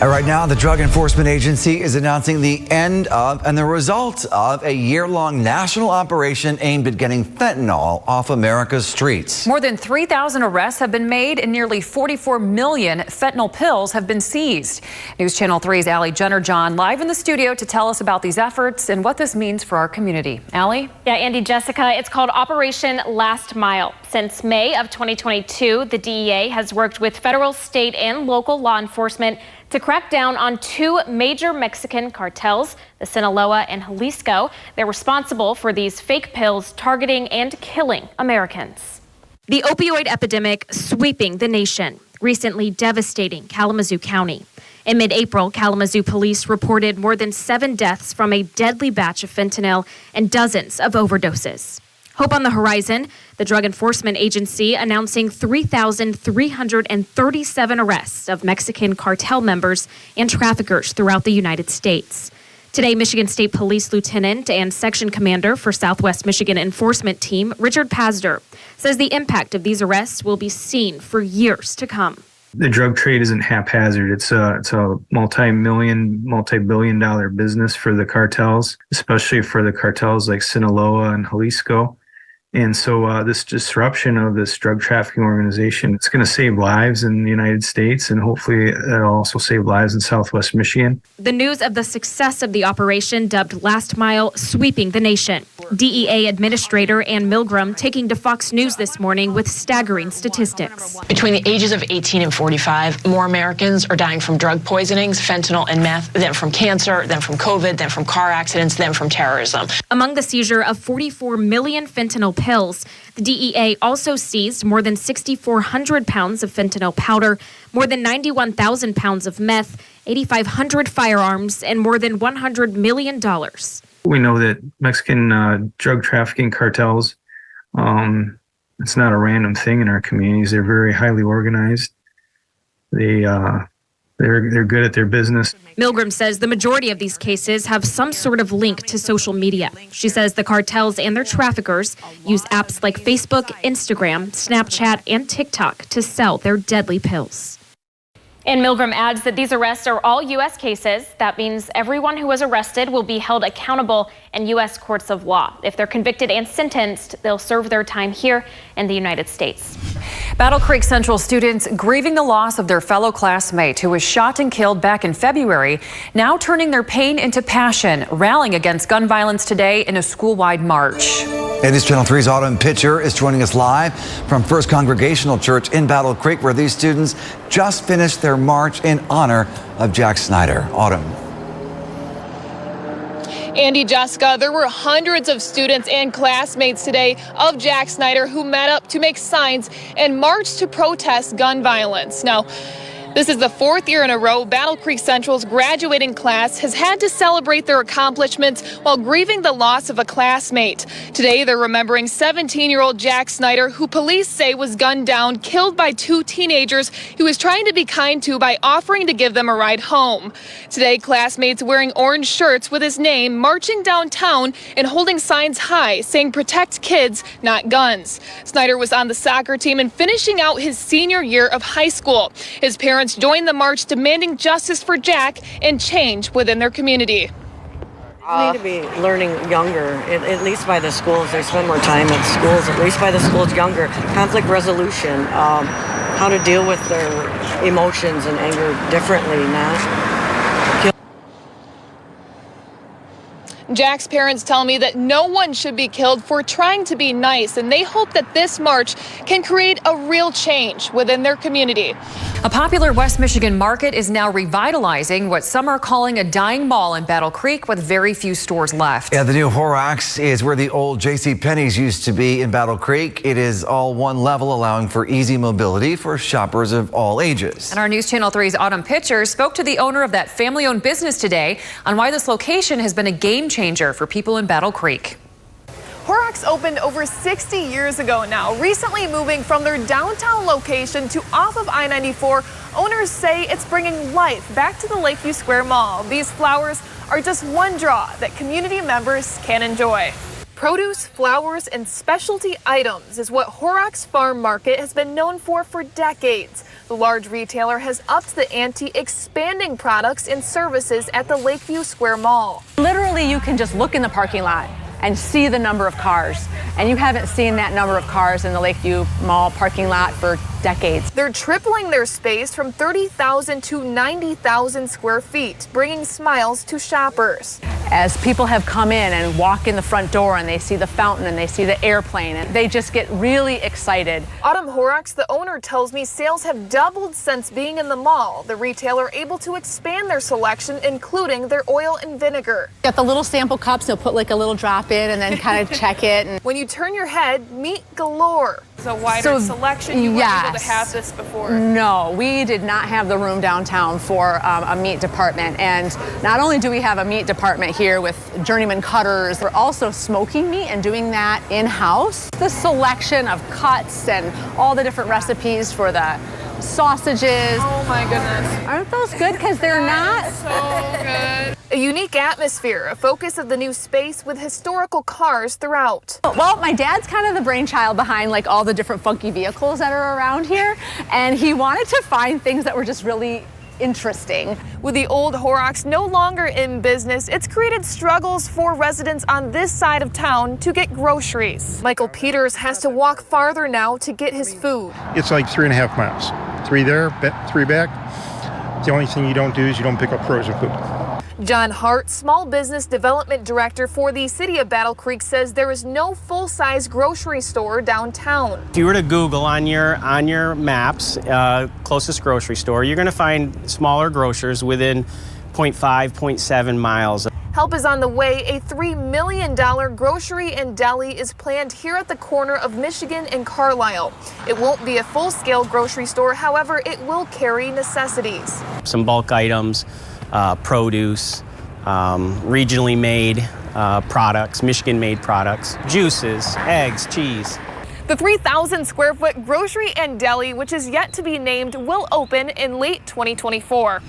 Right now, the Drug Enforcement Agency is announcing the end of and the results of a year-long national operation aimed at getting fentanyl off America's streets. More than 3,000 arrests have been made and nearly 44 million fentanyl pills have been seized. News Channel 3's Allie Jenner-John live in the studio to tell us about these efforts and what this means for our community. Allie? Yeah, Andy, Jessica, it's called Operation Last Mile. Since May of 2022, the DEA has worked with federal, state, and local law enforcement to crack down on two major Mexican cartels, the Sinaloa and Jalisco. They're responsible for these fake pills targeting and killing Americans. The opioid epidemic sweeping the nation, recently devastating Kalamazoo County. In mid-April, Kalamazoo police reported more than 7 deaths from a deadly batch of fentanyl and dozens of overdoses. Hope on the horizon, the Drug Enforcement Agency announcing 3,337 arrests of Mexican cartel members and traffickers throughout the United States. Today, Michigan State Police Lieutenant and Section Commander for Southwest Michigan Enforcement Team, Richard Pazder, says the impact of these arrests will be seen for years to come. The drug trade isn't haphazard. It's a multi-billion dollar business for the cartels, especially for the cartels like Sinaloa and Jalisco. And so this disruption of this drug trafficking organization, it's going to save lives in the United States, and hopefully it'll also save lives in Southwest Michigan. The news of the success of the operation, dubbed Last Mile, sweeping the nation. DEA Administrator Ann Milgram taking to Fox News this morning with staggering statistics. Between the ages of 18 and 45, more Americans are dying from drug poisonings, fentanyl and meth, than from cancer, than from COVID, than from car accidents, than from terrorism. Among the seizure of 44 million fentanyl pills, the DEA also seized more than 6,400 pounds of fentanyl powder, more than 91,000 pounds of meth, 8,500 firearms, and more than $100 million. We know that Mexican drug trafficking cartels, it's not a random thing in our communities. They're very highly organized. They're good at their business. Milgram says the majority of these cases have some sort of link to social media. She says the cartels and their traffickers use apps like Facebook, Instagram, Snapchat, and TikTok to sell their deadly pills. And Milgram adds that these arrests are all U.S. cases. That means everyone who was arrested will be held accountable in U.S. courts of law. If they're convicted and sentenced, they'll serve their time here in the United States. Battle Creek Central students grieving the loss of their fellow classmate who was shot and killed back in February, now turning their pain into passion, rallying against gun violence today in a school-wide march. And this Channel 3's Autumn Pitcher is joining us live from First Congregational Church in Battle Creek, where these students just finished their march in honor of Jack Snyder. Autumn. Andy, Jessica, there were hundreds of students and classmates today of Jack Snyder who met up to make signs and marched to protest gun violence. Now, this is the 4th year in a row Battle Creek Central's graduating class has had to celebrate their accomplishments while grieving the loss of a classmate. Today, they're remembering 17-year-old Jack Snyder, who police say was gunned down, killed by 2 teenagers he was trying to be kind to by offering to give them a ride home. Today, classmates wearing orange shirts with his name marching downtown and holding signs high saying "Protect kids, not guns." Snyder was on the soccer team and finishing out his senior year of high school. His parents joined the march demanding justice for Jack and change within their community. We need to be learning younger, at least by the schools. They spend more time at schools, at least by the schools younger. Conflict resolution, how to deal with their emotions and anger differently, not. Jack's parents tell me that no one should be killed for trying to be nice, and they hope that this march can create a real change within their community. A popular West Michigan market is now revitalizing what some are calling a dying mall in Battle Creek with very few stores left. Yeah, the new Horrocks is where the old JCPenney's used to be in Battle Creek. It is all one level, allowing for easy mobility for shoppers of all ages. And our News Channel 3's Autumn Pitcher spoke to the owner of that family-owned business today on why this location has been a game changer for people in Battle Creek. Horrocks opened over 60 years ago now, recently moving from their downtown location to off of I-94. Owners say it's bringing life back to the Lakeview Square Mall. These flowers are just one draw that community members can enjoy. Produce, flowers, and specialty items is what Horrocks Farm Market has been known for decades. The large retailer has upped the ante, expanding products and services at the Lakeview Square Mall. Literally, you can just look in the parking lot and see the number of cars. And you haven't seen that number of cars in the Lakeview Mall parking lot for decades. They're tripling their space from 30,000 to 90,000 square feet, bringing smiles to shoppers. As people have come in and walk in the front door and they see the fountain and they see the airplane, and they just get really excited. Autumn Horrocks, the owner, tells me sales have doubled since being in the mall. The retailer able to expand their selection, including their oil and vinegar. Got the little sample cups, they'll put like a little drop in and then kind of check it. And when you turn your head, meat galore. It's a wider selection. You weren't able to have this before. No, we did not have the room downtown for a meat department. And not only do we have a meat department here with journeyman cutters, we're also smoking meat and doing that in-house. The selection of cuts and all the different recipes for the sausages. Oh my goodness. Aren't those good? Because they're not so good. A unique atmosphere, a focus of the new space with historical cars throughout. Well, my dad's kind of the brainchild behind like all the different funky vehicles that are around here, and he wanted to find things that were just really interesting. With the old Horrocks no longer in business, it's created struggles for residents on this side of town to get groceries. Michael Peters has to walk farther now to get his food. It's like 3.5 miles. 3 there, 3 back. The only thing you don't do is you don't pick up frozen food. John Hart, Small Business Development Director for the City of Battle Creek, says there is no full-size grocery store downtown. If you were to Google on your maps, closest grocery store, you're going to find smaller grocers within 0.5, 0.7 miles. Help is on the way. A $3 million grocery and deli is planned here at the corner of Michigan and Carlisle. It won't be a full-scale grocery store, however, it will carry necessities. Some bulk items, produce, regionally made products, Michigan-made products, juices, eggs, cheese. The 3,000 square foot grocery and deli, which is yet to be named, will open in late 2024.